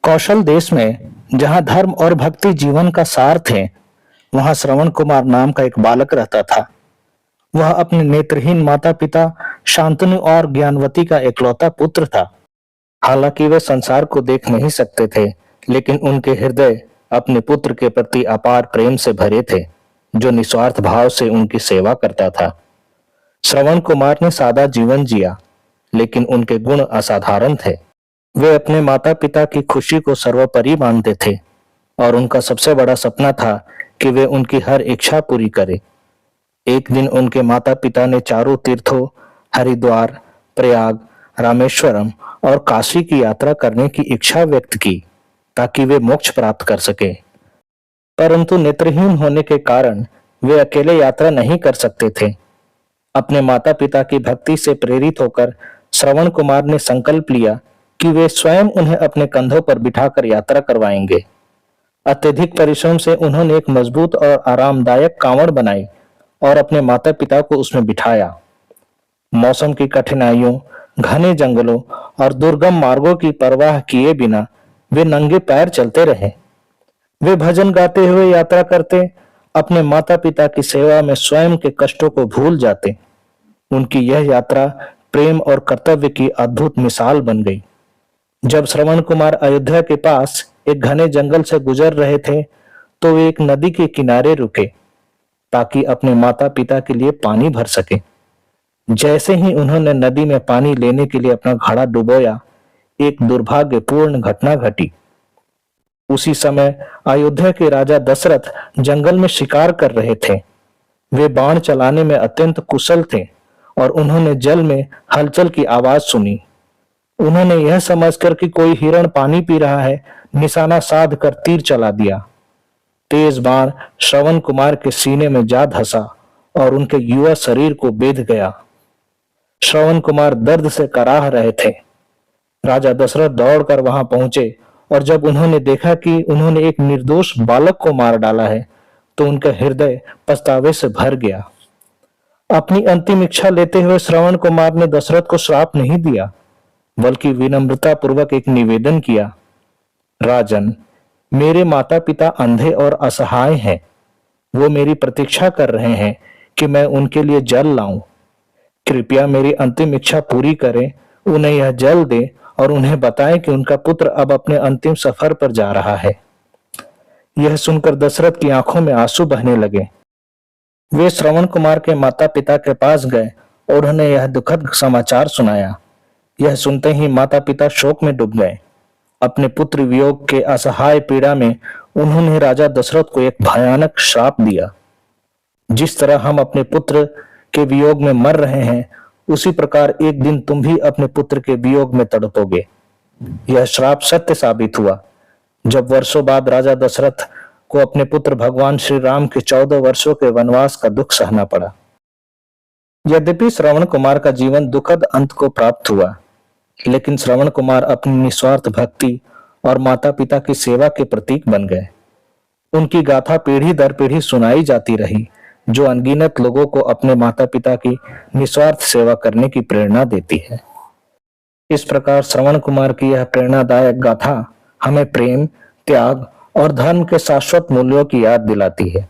कौशल देश में जहां धर्म और भक्ति जीवन का सार थे, वहां श्रवण कुमार नाम का एक बालक रहता था। वह अपने नेत्रहीन माता पिता शांतनु और ज्ञानवती का इकलौता पुत्र था। हालांकि वे संसार को देख नहीं सकते थे, लेकिन उनके हृदय अपने पुत्र के प्रति अपार प्रेम से भरे थे, जो निस्वार्थ भाव से उनकी सेवा करता था। श्रवण कुमार ने सादा जीवन जिया, लेकिन उनके गुण असाधारण थे। वे अपने माता पिता की खुशी को सर्वोपरि मानते थे और उनका सबसे बड़ा सपना था कि वे उनकी हर इच्छा पूरी करें। एक दिन उनके माता पिता ने चारों तीर्थों हरिद्वार, प्रयाग, रामेश्वरम और काशी की यात्रा करने की इच्छा व्यक्त की ताकि वे मोक्ष प्राप्त कर सके। परंतु नेत्रहीन होने के कारण वे अकेले यात्रा नहीं कर सकते थे। अपने माता पिता की भक्ति से प्रेरित होकर श्रवण कुमार ने संकल्प लिया कि वे स्वयं उन्हें अपने कंधों पर बिठाकर यात्रा करवाएंगे। अत्यधिक परिश्रम से उन्होंने एक मजबूत और आरामदायक कांवड़ बनाई और अपने माता पिता को उसमें बिठाया। मौसम की कठिनाइयों, घने जंगलों और दुर्गम मार्गों की परवाह किए बिना वे नंगे पैर चलते रहे। वे भजन गाते हुए यात्रा करते, अपने माता पिता की सेवा में स्वयं के कष्टों को भूल जाते। उनकी यह यात्रा प्रेम और कर्तव्य की अद्भुत मिसाल बन गई। जब श्रवण कुमार अयोध्या के पास एक घने जंगल से गुजर रहे थे, तो वे एक नदी के किनारे रुके ताकि अपने माता पिता के लिए पानी भर सके। जैसे ही उन्होंने नदी में पानी लेने के लिए अपना घड़ा डुबोया, एक दुर्भाग्यपूर्ण घटना घटी। उसी समय अयोध्या के राजा दशरथ जंगल में शिकार कर रहे थे। वे बाण चलाने में अत्यंत कुशल थे और उन्होंने जल में हलचल की आवाज सुनी। उन्होंने यह समझकर कि कोई हिरण पानी पी रहा है, निशाना साध कर तीर चला दिया। तेज बाण श्रवण कुमार के सीने में जा धंसा और उनके युवा शरीर को बेध गया। श्रवण कुमार दर्द से कराह रहे थे। राजा दशरथ दौड़कर वहां पहुंचे और जब उन्होंने देखा कि उन्होंने एक निर्दोष बालक को मार डाला है, तो उनका हृदय पछतावे से भर गया। अपनी अंतिम इच्छा लेते हुए श्रवण कुमार ने दशरथ को श्राप नहीं दिया, बल्कि विनम्रता पूर्वक एक निवेदन किया। राजन, मेरे माता पिता अंधे और असहाय हैं। वो मेरी प्रतीक्षा कर रहे हैं कि मैं उनके लिए जल लाऊं। कृपया मेरी अंतिम इच्छा पूरी करें, उन्हें यह जल दें और उन्हें बताएं कि उनका पुत्र अब अपने अंतिम सफर पर जा रहा है। यह सुनकर दशरथ की आंखों में आंसू बहने लगे। वे श्रवण कुमार के माता पिता के पास गए और उन्हें यह दुखद समाचार सुनाया। यह सुनते ही माता पिता शोक में डूब गए। अपने पुत्र वियोग के असहाय पीड़ा में उन्होंने राजा दशरथ को एक भयानक श्राप दिया। जिस तरह हम अपने पुत्र के वियोग में मर रहे हैं, उसी प्रकार एक दिन तुम भी अपने पुत्र के वियोग में तड़पोगे। यह श्राप सत्य साबित हुआ। जब वर्षों बाद राजा दशरथ को अपने पुत्र भगवान श्री राम के 14 वर्षों के वनवास का दुख सहना पड़ा। यद्यपि श्रवण कुमार का जीवन दुखद अंत को प्राप्त हुआ, लेकिन श्रवण कुमार अपनी निस्वार्थ भक्ति और माता पिता की सेवा के प्रतीक बन गए। उनकी गाथा पीढ़ी दर पीढ़ी सुनाई जाती रही, जो अनगिनत लोगों को अपने माता पिता की निस्वार्थ सेवा करने की प्रेरणा देती है। इस प्रकार श्रवण कुमार की यह प्रेरणादायक गाथा हमें प्रेम, त्याग और धर्म के शाश्वत मूल्यों की याद दिलाती है।